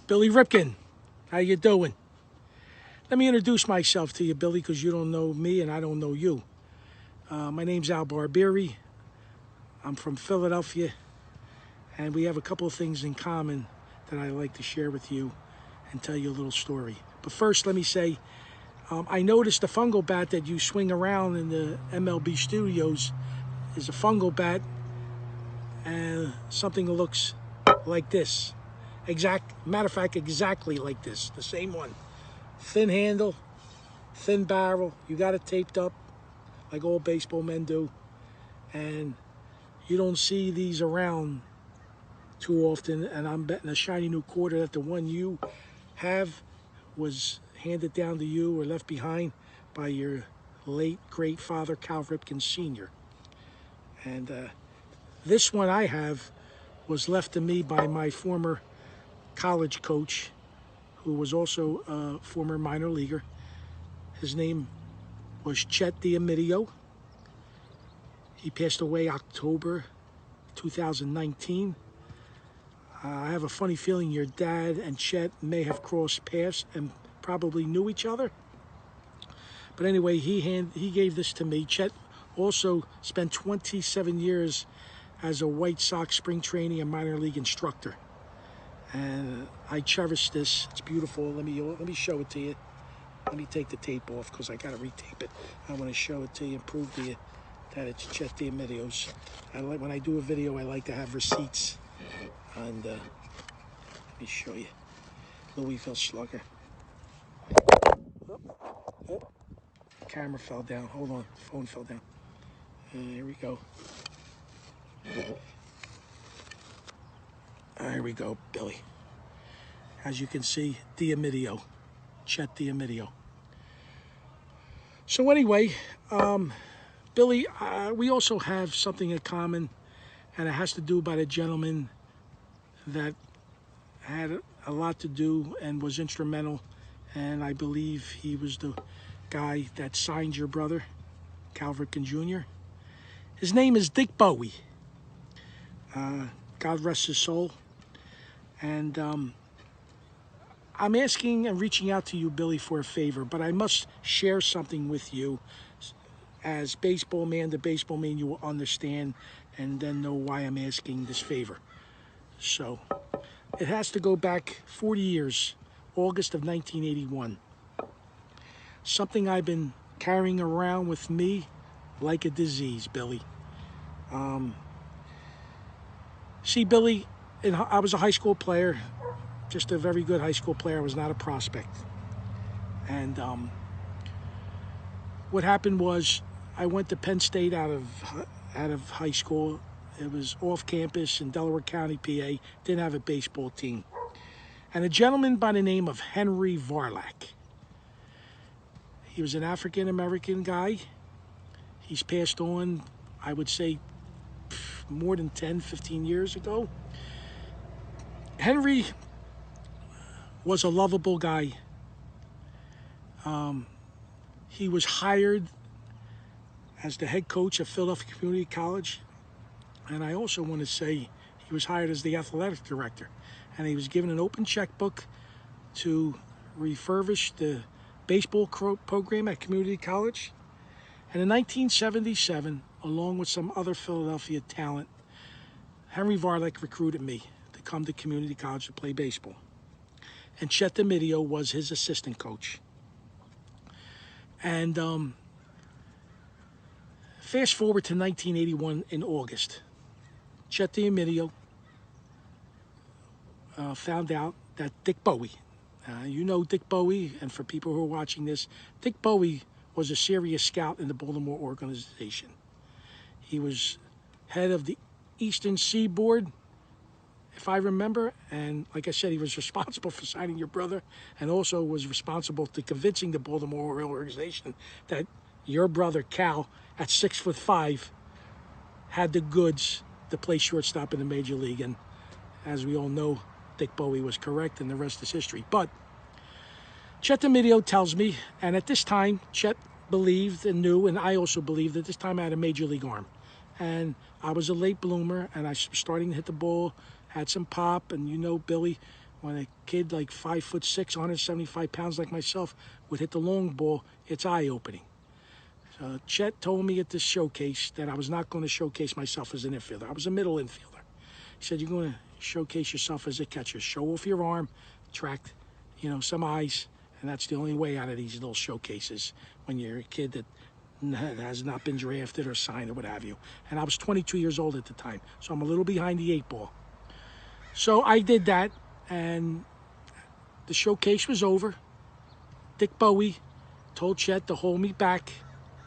Billy Ripken, how you doing? Let me introduce myself to you, Billy, because you don't know me and I don't know you. My name's Barbieri. I'm from Philadelphia, and we have a couple of things in common that I'd like to share with you and tell you a little story. But first, let me say, I noticed the fungal bat that you swing around in the MLB studios is a fungal bat, and something that looks like this. Matter of fact, exactly like this, the same one. Thin handle, thin barrel, you got it taped up like all baseball men do, and you don't see these around too often, and I'm betting a shiny new quarter that the one you have was handed down to you or left behind by your late great father, Cal Ripken Sr. And this one I have was left to me by my former college coach, who was also a former minor leaguer. His name was Chet D'Amidio. He passed away October 2019. I have a funny feeling your dad and Chet may have crossed paths and probably knew each other. But anyway, he gave this to me. Chet also spent 27 years as a White Sox spring training and minor league instructor. And I cherish this. It's beautiful. Let me show it to you. Let me take the tape off because I gotta retape it. I want to show it to you and prove to you that it's Chet D'Amidio's. When I do a video, I like to have receipts. And let me show you. Louisville Slugger. Oh, camera fell down. Hold on, phone fell down. Here we go. There we go, Billy. As you can see, D'Amidio, Chet D'Amidio. So anyway, Billy, we also have something in common, and it has to do by the gentleman that had a lot to do and was instrumental, and I believe he was the guy that signed your brother, Cal Ripken Jr. His name is Dick Bowie. God rest his soul. And I'm asking and reaching out to you, Billy, for a favor, but I must share something with you. As baseball man to baseball man, you will understand and then know why I'm asking this favor. So, it has to go back 40 years, August of 1981. Something I've been carrying around with me like a disease, Billy. See, Billy, I was a high school player, just a very good high school player. I was not a prospect. And what happened was I went to Penn State out of high school. It was off campus in Delaware County, PA. Didn't have a baseball team. And a gentleman by the name of Henry Varlack. He was an African-American guy. He's passed on, I would say, more than 10, 15 years ago. Henry was a lovable guy. He was hired as the head coach of Philadelphia Community College. And I also want to say he was hired as the athletic director. And he was given an open checkbook to refurbish the baseball program at Community College. And in 1977, along with some other Philadelphia talent, Henry Varlack recruited me to come to Community College to play baseball. And Chet D'Amidio was his assistant coach. And fast forward to 1981 in August. Chet D'Amidio found out that Dick Bowie, you know Dick Bowie, and for people who are watching this, Dick Bowie was a serious scout in the Baltimore organization. He was head of the Eastern Seaboard, if I remember, and like I said, he was responsible for signing your brother, and also was responsible to convincing the Baltimore organization that your brother Cal, at 6'5", had the goods to play shortstop in the major league. And as we all know, Dick Bowie was correct, and the rest is history. But Chet D'Amidio tells me, and at this time, Chet believed and knew, and I also believed at this time I had a major league arm. And I was a late bloomer, and I was starting to hit the ball, had some pop, and you know, Billy, when a kid like 5'6", 175 pounds like myself would hit the long ball, it's eye-opening. So Chet told me at this showcase that I was not going to showcase myself as an infielder. I was a middle infielder. He said, you're going to showcase yourself as a catcher. Show off your arm, attract, some eyes, and that's the only way out of these little showcases when you're a kid that has not been drafted or signed or what have you. And I was 22 years old at the time, so I'm a little behind the 8 ball. So I did that, and the showcase was over. Dick Bowie told Chet to hold me back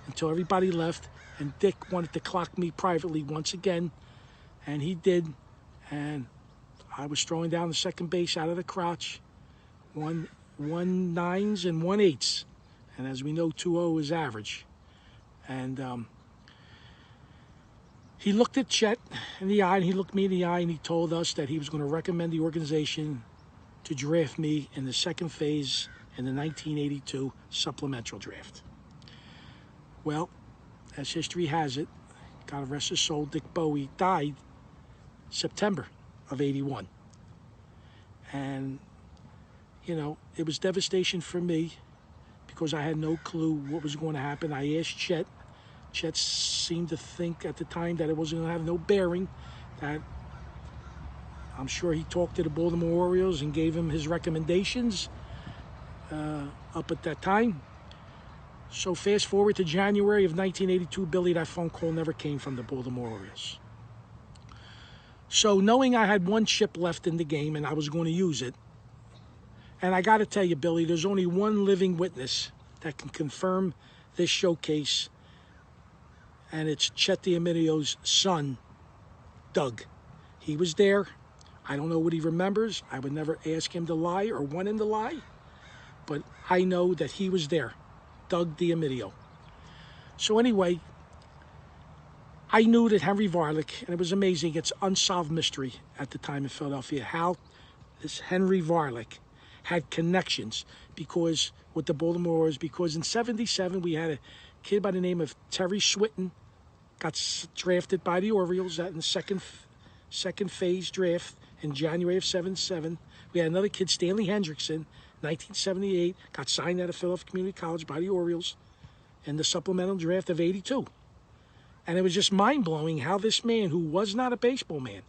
until everybody left, and Dick wanted to clock me privately once again, and he did, and I was throwing down the second base out of the crotch, one nines and 1/8, and as we know, 2-0 is average. And he looked at Chet in the eye, and he looked me in the eye, and he told us that he was going to recommend the organization to draft me in the second phase in the 1982 supplemental draft. Well, as history has it, God rest his soul, Dick Bowie died September of '81. And, it was devastation for me because I had no clue what was going to happen. I asked Chet. Chet seemed to think at the time that it wasn't going to have no bearing, that I'm sure he talked to the Baltimore Orioles and gave him his recommendations up at that time. So fast forward to January of 1982, Billy, that phone call never came from the Baltimore Orioles. So knowing I had one chip left in the game and I was going to use it, and I got to tell you, Billy, there's only one living witness that can confirm this showcase, and it's Chet D'Amelio's son, Doug. He was there. I don't know what he remembers. I would never ask him to lie or want him to lie, but I know that he was there, Doug D'Amelio. So anyway, I knew that Henry Varlick, and it was amazing, it's unsolved mystery at the time in Philadelphia, how this Henry Varlick had connections because with the Baltimore Orioles, because in '77 we had a kid by the name of Terry Switten, got drafted by the Orioles in the second phase draft in January of '77. We had another kid, Stanley Hendrickson, 1978, got signed out of Philadelphia Community College by the Orioles in the supplemental draft of '82. And it was just mind-blowing how this man, who was not a baseball man,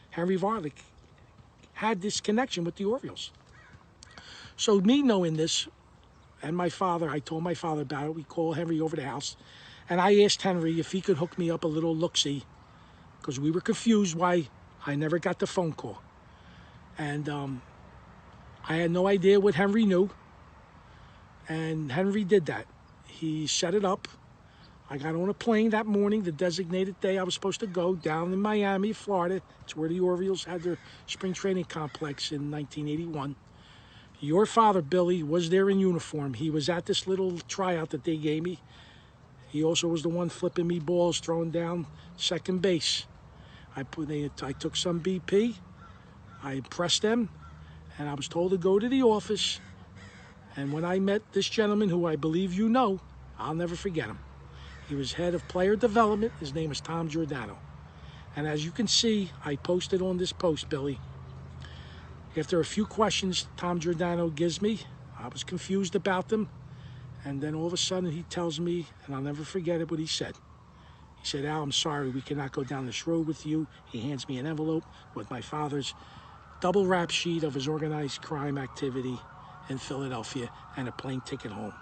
Henry Varlick, had this connection with the Orioles. So me knowing this, and my father, I told my father about it. We called Henry over to the house, and I asked Henry if he could hook me up a little look-see, because we were confused why I never got the phone call. And I had no idea what Henry knew, and Henry did that. He set it up. I got on a plane that morning, the designated day I was supposed to go, down in Miami, Florida. It's where the Orioles had their spring training complex in 1981. Your father, Billy, was there in uniform. He was at this little tryout that they gave me. He also was the one flipping me balls, throwing down second base. I took some BP, I impressed them, and I was told to go to the office. And when I met this gentleman, who I believe you know, I'll never forget him. He was head of player development. His name is Tom Giordano. And as you can see, I posted on this post, Billy. After a few questions Tom Giordano gives me, I was confused about them. And then all of a sudden he tells me, and I'll never forget it, what he said. He said, Al, I'm sorry, we cannot go down this road with you. He hands me an envelope with my father's double wrap sheet of his organized crime activity in Philadelphia and a plane ticket home.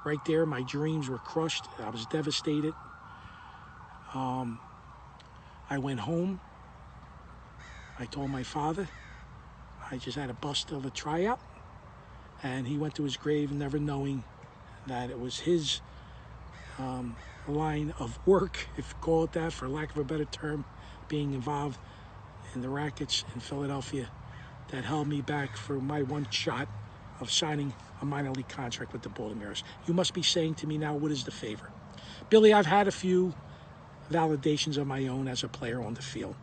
Right there, my dreams were crushed. I was devastated. I went home. I told my father I just had a bust of a tryout, and he went to his grave never knowing that it was his line of work, if you call it that, for lack of a better term, being involved in the rackets in Philadelphia that held me back for my one shot of signing a minor league contract with the Baltimore Orioles. You must be saying to me now, what is the favor? Billy, I've had a few validations of my own as a player on the field.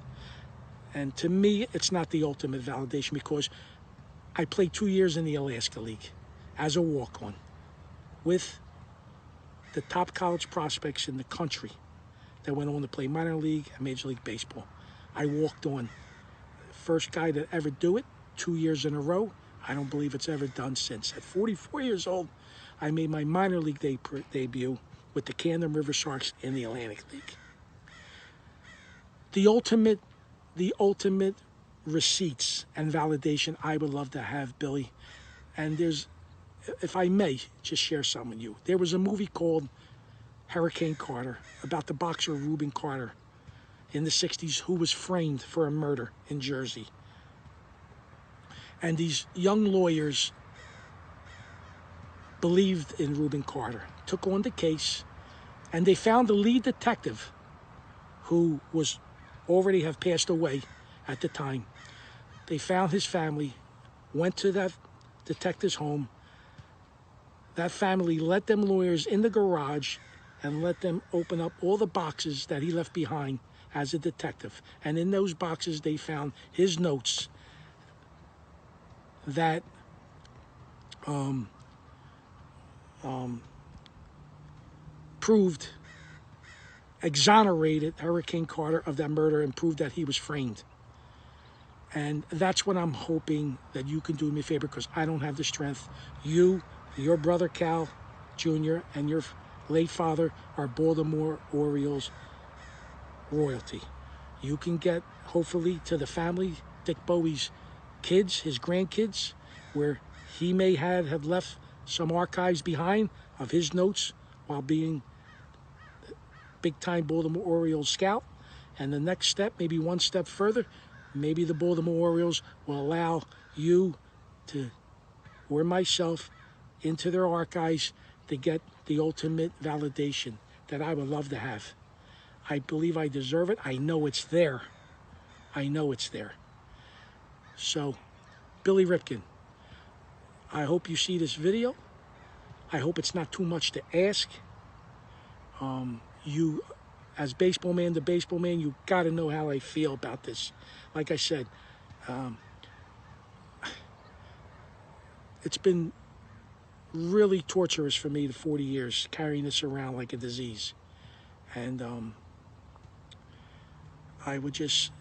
And to me, it's not the ultimate validation because I played 2 years in the Alaska League as a walk-on with the top college prospects in the country that went on to play minor league and Major League Baseball. I walked on. First guy to ever do it, 2 years in a row. I don't believe it's ever done since. At 44 years old, I made my minor league debut with the Camden River Sharks in the Atlantic League. The ultimate receipts and validation I would love to have, Billy. And there's, if I may, just share some with you. There was a movie called Hurricane Carter about the boxer Reuben Carter in the 60s who was framed for a murder in Jersey. And these young lawyers believed in Reuben Carter, took on the case, and they found the lead detective who was already have passed away at the time. They found his family, went to that detective's home. That family let them lawyers in the garage and let them open up all the boxes that he left behind as a detective. And in those boxes, they found his notes that exonerated Hurricane Carter of that murder and proved that he was framed. And that's what I'm hoping that you can do me a favor, because I don't have the strength. You, your brother Cal Jr., and your late father are Baltimore Orioles royalty. You can get, hopefully, to the family, Dick Bowie's kids, his grandkids, where he may have left some archives behind of his notes while being big-time Baltimore Orioles scout. And the next step, maybe one step further, maybe the Baltimore Orioles will allow you to, or myself, into their archives to get the ultimate validation that I would love to have. I believe I deserve it. I know it's there. I know it's there. So, Billy Ripken, I hope you see this video. I hope it's not too much to ask. You, as baseball man to baseball man, you got to know how I feel about this. Like I said, it's been really torturous for me the 40 years carrying this around like a disease. And I would just,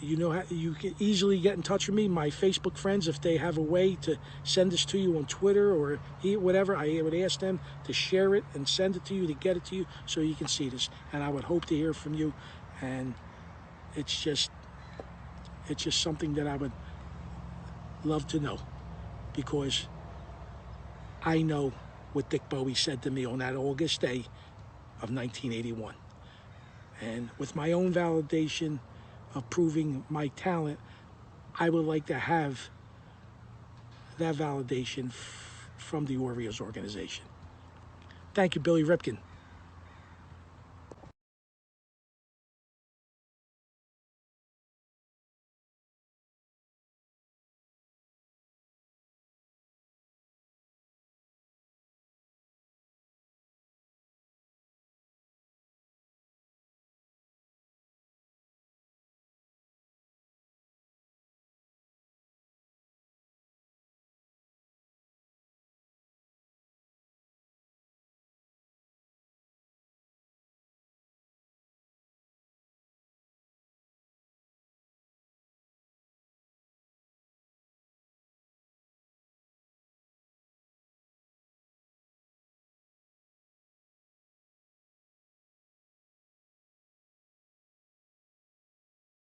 you know, you can easily get in touch with me. My Facebook friends, if they have a way to send this to you on Twitter or whatever, I would ask them to share it and send it to you, to get it to you, so you can see this. And I would hope to hear from you. And it's just something that I would love to know, because I know what Dick Bowie said to me on that August day of 1981. And with my own validation of proving my talent, I would like to have that validation from the Orioles organization. Thank you, Billy Ripken.